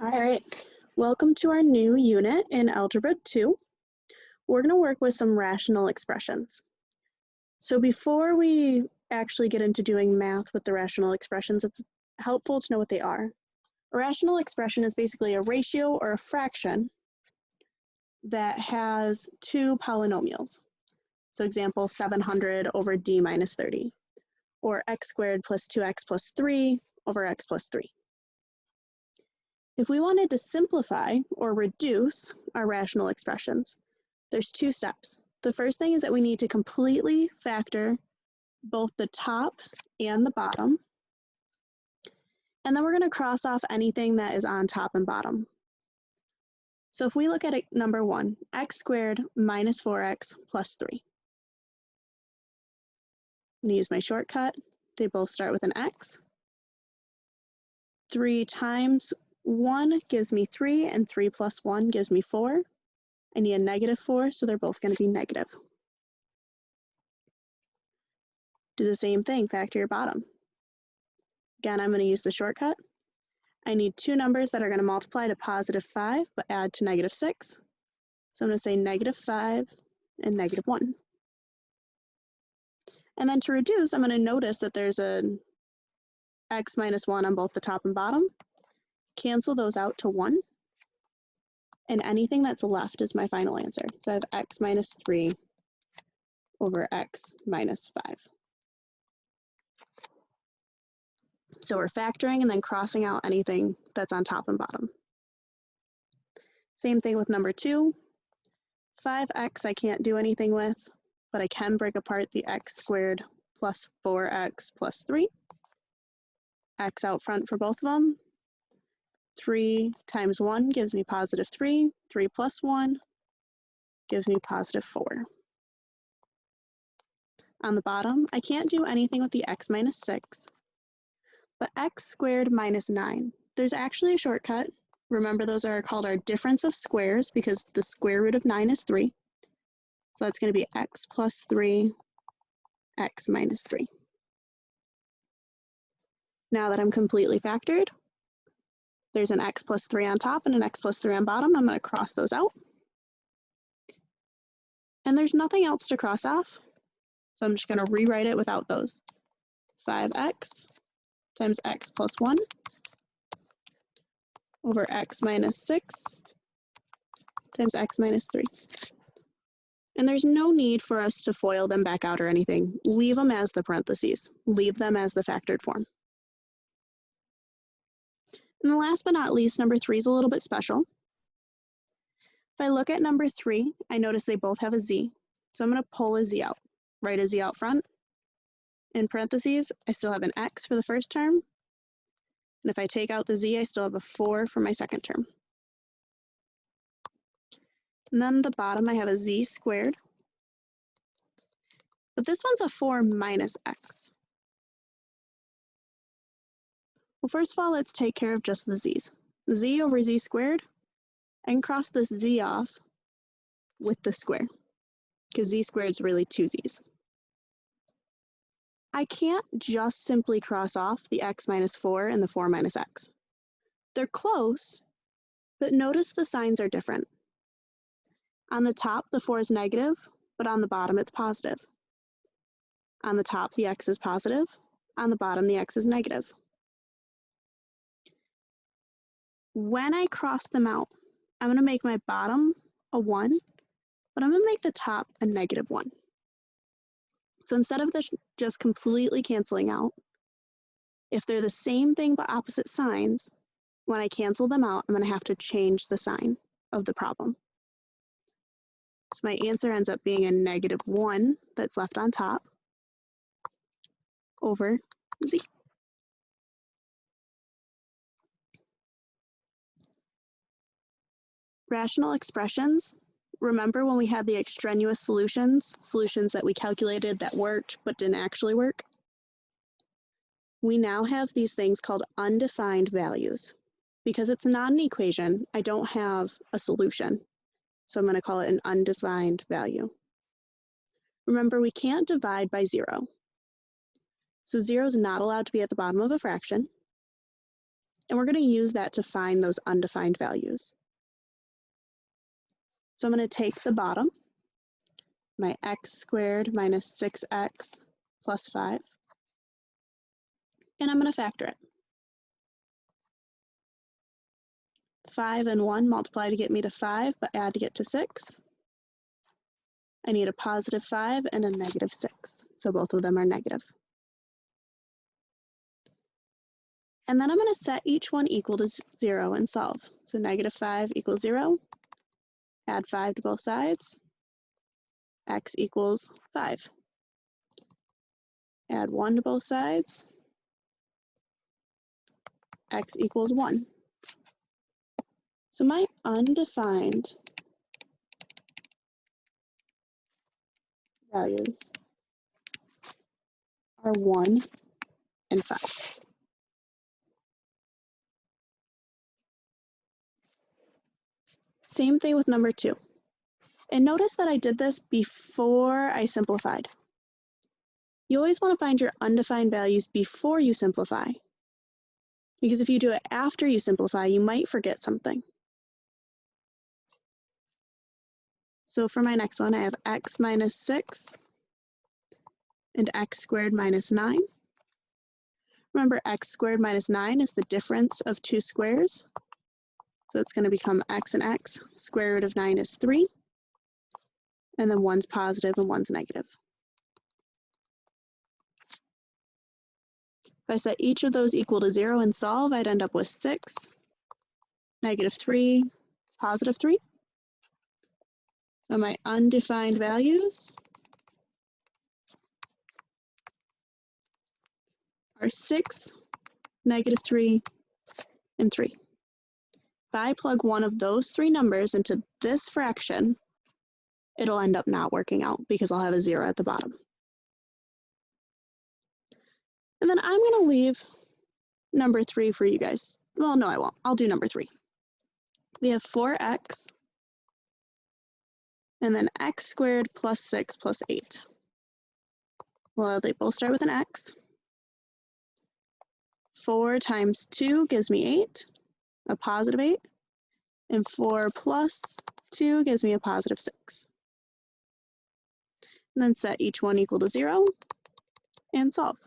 All right, welcome to our new unit in Algebra 2. We're going to work with some rational expressions. So before we actually get into doing math with the rational expressions, it's helpful to know what they are. A rational expression is basically a ratio or a fraction that has two polynomials. So example, 700 over d minus 30, or x squared plus 2x plus 3 over x plus 3. If we wanted to simplify or reduce our rational expressions, there's two steps. The first thing is that we need to completely factor both the top and the bottom. And then we're going to cross off anything that is on top and bottom. So if we look at it, number 1, x squared minus 4x plus 3. I'm going to use my shortcut. They both start with an x. 3 times 1 gives me 3, and 3 plus 1 gives me 4. I need a negative 4, so they're both going to be negative. Do the same thing, factor your bottom. Again, I'm going to use the shortcut. I need two numbers that are going to multiply to positive 5, but add to negative 6. So I'm going to say negative 5 and negative 1. And then to reduce, I'm going to notice that there's an x minus 1 on both the top and bottom. Cancel those out to 1. And anything that's left is my final answer. So I have x minus 3 over x minus 5. So we're factoring and then crossing out anything that's on top and bottom. Same thing with number 2. 5x I can't do anything with, but I can break apart the x squared plus 4x plus 3. X out front for both of them. 3 times 1 gives me positive 3. 3 plus 1 gives me positive 4. On the bottom, I can't do anything with the x minus 6, but x squared minus 9. There's actually a shortcut. Remember, those are called our difference of squares because the square root of 9 is 3. So that's going to be x plus 3, x minus 3. Now that I'm completely factored, there's an x plus 3 on top and an x plus 3 on bottom. I'm going to cross those out. And there's nothing else to cross off. So I'm just going to rewrite it without those. 5x times x plus 1 over x minus 6 times x minus 3. And there's no need for us to FOIL them back out or anything. Leave them as the parentheses. Leave them as the factored form. And the last but not least, number 3 is a little bit special. If I look at number 3, I notice they both have a z. So I'm going to pull a z out. Write a z out front. In parentheses, I still have an x for the first term. And if I take out the z, I still have a 4 for my second term. And then the bottom, I have a z squared. But this one's a 4 minus x. Well, first of all, let's take care of just the z's. Z over z squared, I can cross this z off with the square, because z squared is really 2 z's. I can't just simply cross off the x minus 4 and the 4 minus x. They're close, but notice the signs are different. On the top, the 4 is negative, but on the bottom, it's positive. On the top, the x is positive. On the bottom, the x is negative. When I cross them out, I'm going to make my bottom a 1, but I'm going to make the top a negative 1. So instead of this just completely canceling out, if they're the same thing but opposite signs, when I cancel them out, I'm going to have to change the sign of the problem. So my answer ends up being a negative 1 that's left on top over z. Rational expressions. Remember when we had the extraneous solutions that we calculated that worked but didn't actually work? We now have these things called undefined values. Because it's not an equation, I don't have a solution. So I'm going to call it an undefined value. Remember, we can't divide by 0. So 0 is not allowed to be at the bottom of a fraction. And we're going to use that to find those undefined values. So I'm going to take the bottom, my x squared minus 6x plus 5, and I'm going to factor it. 5 and 1 multiply to get me to 5, but add to get to 6. I need a positive 5 and a negative 6, so both of them are negative. And then I'm going to set each one equal to 0 and solve. So negative 5 equals 0, add 5 to both sides, x equals 5. Add 1 to both sides, x equals 1. So my undefined values are 1 and 5. Same thing with number 2. And notice that I did this before I simplified. You always want to find your undefined values before you simplify, because if you do it after you simplify, you might forget something. So for my next one, I have x minus 6 and x squared minus 9. Remember, x squared minus 9 is the difference of two squares. So it's going to become x and x. Square root of 9 is 3. And then one's positive and one's negative. If I set each of those equal to 0 and solve, I'd end up with 6, negative 3, positive 3. So my undefined values are 6, negative 3, and 3. If I plug one of those three numbers into this fraction, it'll end up not working out because I'll have a 0 at the bottom. And then I'm going to leave number 3 for you guys. Well, no, I won't. I'll do number 3. We have 4x, and then x squared plus 6 plus 8. Well, they both start with an x. 4 times 2 gives me 8, a positive 8. And 4 plus 2 gives me a positive 6. And then set each one equal to 0 and solve.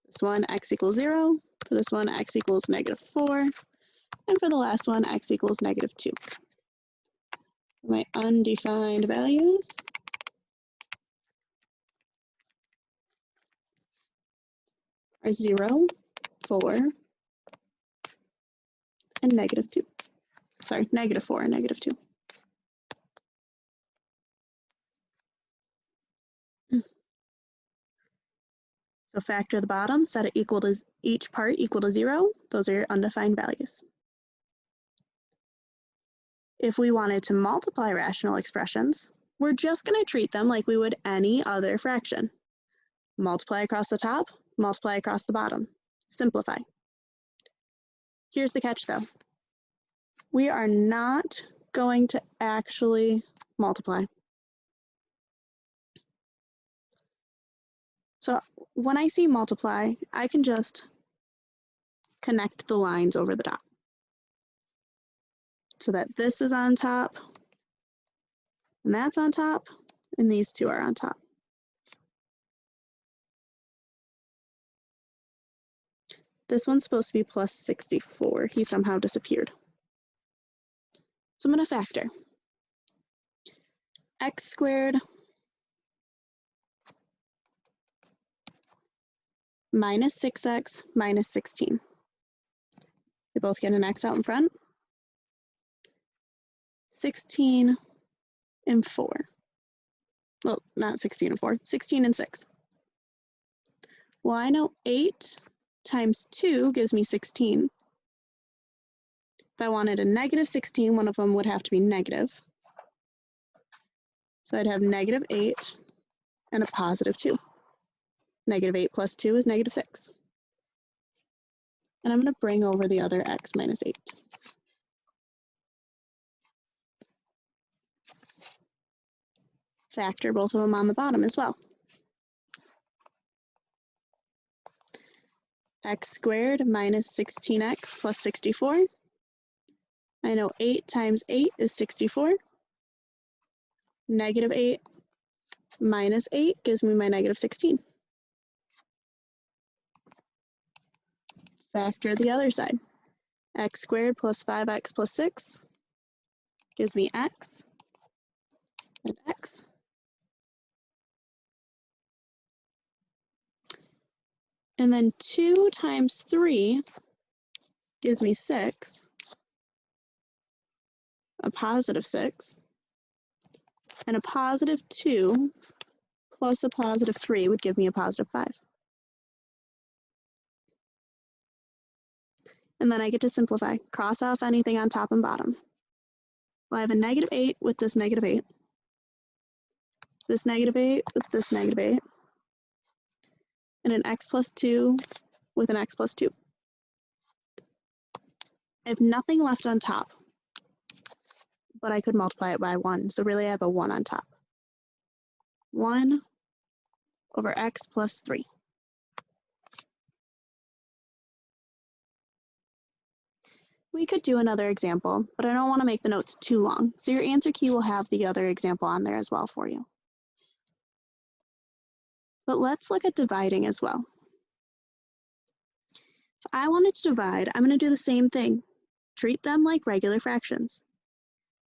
This one, x equals 0. For this one, x equals negative 4. And for the last one, x equals negative 2. My undefined values are 0, 4, and negative 2. Sorry, negative 4 and negative 2. So factor the bottom, set it equal to each part equal to 0. Those are your undefined values. If we wanted to multiply rational expressions, we're just going to treat them like we would any other fraction. Multiply across the top, multiply across the bottom. Simplify. Here's the catch though. We are not going to actually multiply. So when I see multiply, I can just connect the lines over the top so that this is on top, and that's on top, and these two are on top. This one's supposed to be plus 64. He somehow disappeared. So I'm going to factor. X squared minus 6x minus 16. They both get an x out in front. 16 and 4. Well, not 16 and 4, 16 and 6. Well, I know 8 times 2 gives me 16. If I wanted a negative 16, one of them would have to be negative. So I'd have negative 8 and a positive 2. Negative 8 plus 2 is negative 6. And I'm going to bring over the other x minus 8. Factor both of them on the bottom as well. x squared minus 16x plus 64. I know 8 times 8 is 64. Negative 8 minus 8 gives me my negative 16. Factor the other side. X squared plus 5x plus 6 gives me x and x. And then 2 times 3 gives me 6, a positive 6, and a positive 2 plus a positive 3 would give me a positive 5. And then I get to simplify. Cross off anything on top and bottom. Well, I have a negative 8 with this negative 8, this negative 8 with this negative 8, and an x plus 2 with an x plus 2. I have nothing left on top, but I could multiply it by 1, so really I have a 1 on top. 1 over x plus 3. We could do another example, but I don't want to make the notes too long, so your answer key will have the other example on there as well for you. But let's look at dividing as well. If I wanted to divide, I'm going to do the same thing. Treat them like regular fractions.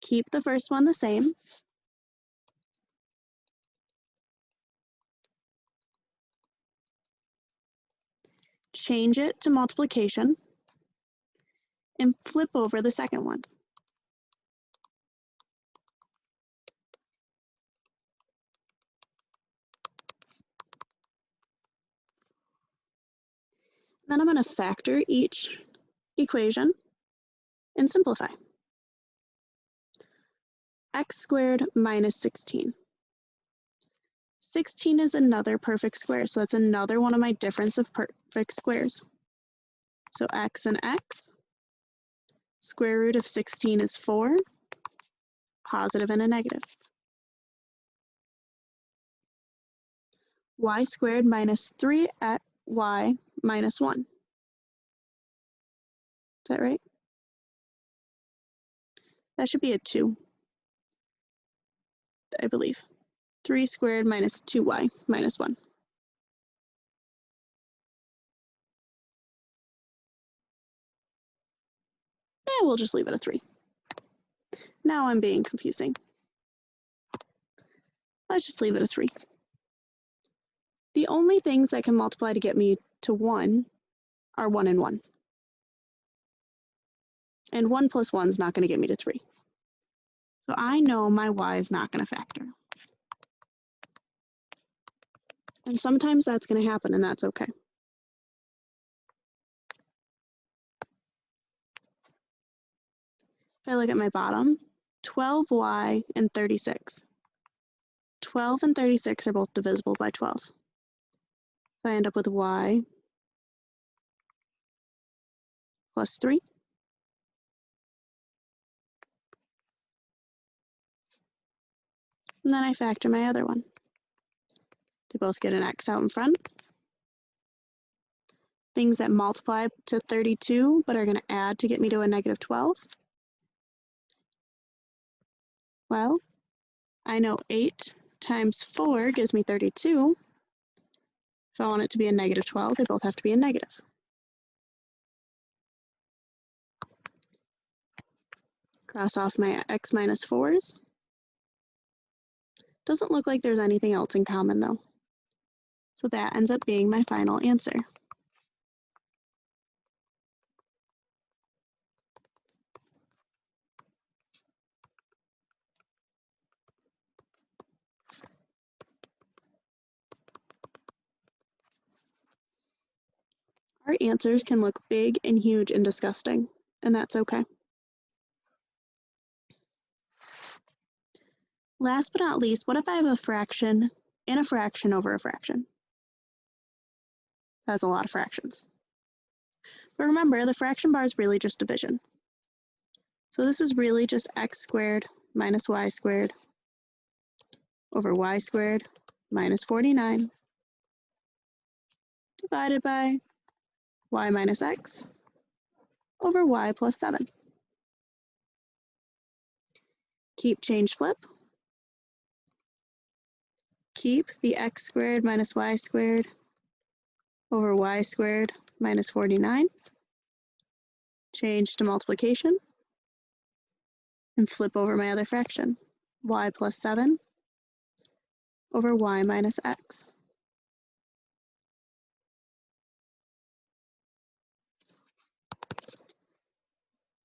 Keep the first one the same. Change it to multiplication. And flip over the second one. Then I'm going to factor each equation and simplify. X squared minus 16. 16 is another perfect square, so that's another one of my difference of perfect squares. So x and x. Square root of 16 is 4, positive and a negative. Y squared minus 3y minus 1. Is that right? That should be a 2, I believe. 3 squared minus 2y minus 1. We'll just leave it a 3. Now I'm being confusing. Let's just leave it a 3. The only things that can multiply to get me to 1 are 1 and 1. And 1 plus 1 is not going to get me to 3. So I know my y is not going to factor. And sometimes that's going to happen, and that's okay. If I look at my bottom, 12y and 36. 12 and 36 are both divisible by 12. So I end up with y plus 3. And then I factor my other one. They both get an x out in front. Things that multiply to 32 but are going to add to get me to a negative 12. Well, I know 8 times 4 gives me 32. If I want it to be a negative 12, they both have to be a negative. Cross off my x minus 4s. Doesn't look like there's anything else in common though. So that ends up being my final answer. Our answers can look big and huge and disgusting, and that's okay. Last but not least, what if I have a fraction and a fraction over a fraction? That's a lot of fractions. But remember, the fraction bar is really just division. So this is really just x squared minus y squared over y squared minus 49 divided by y minus x over y plus 7. Keep change flip. Keep the x squared minus y squared over y squared minus 49. Change to multiplication. And flip over my other fraction, y plus 7 over y minus x.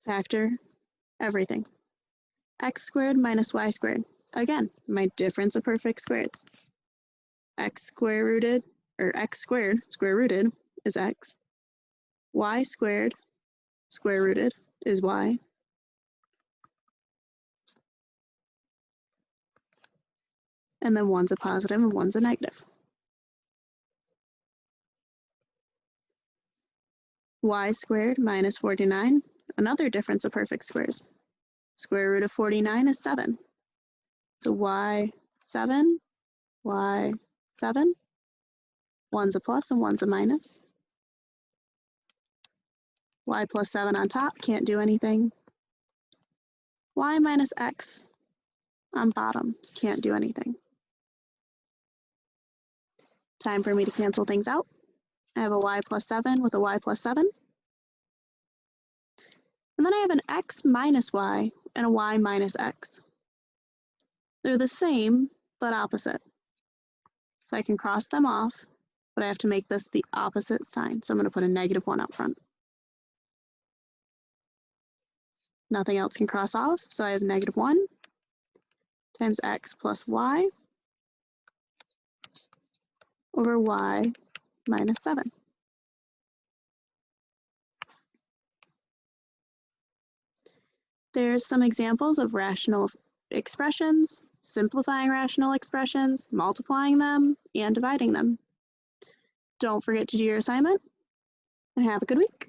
Factor everything. X squared minus y squared. Again, my difference of perfect squares. X squared square rooted is x. Y squared square rooted is y. And then one's a positive and one's a negative. Y squared minus 49, another difference of perfect squares. Square root of 49 is 7. So y 7, y 7. One's a plus and one's a minus. Y plus 7 on top, can't do anything. Y minus x on bottom, can't do anything. Time for me to cancel things out. I have a y plus 7 with a y plus 7. And then I have an x minus y and a y minus x. They're the same, but opposite. So I can cross them off, but I have to make this the opposite sign. So I'm going to put a -1 out front. Nothing else can cross off, so I have -1 times x plus y over y minus 7. There's some examples of rational expressions, simplifying rational expressions, multiplying them, and dividing them. Don't forget to do your assignment, and have a good week.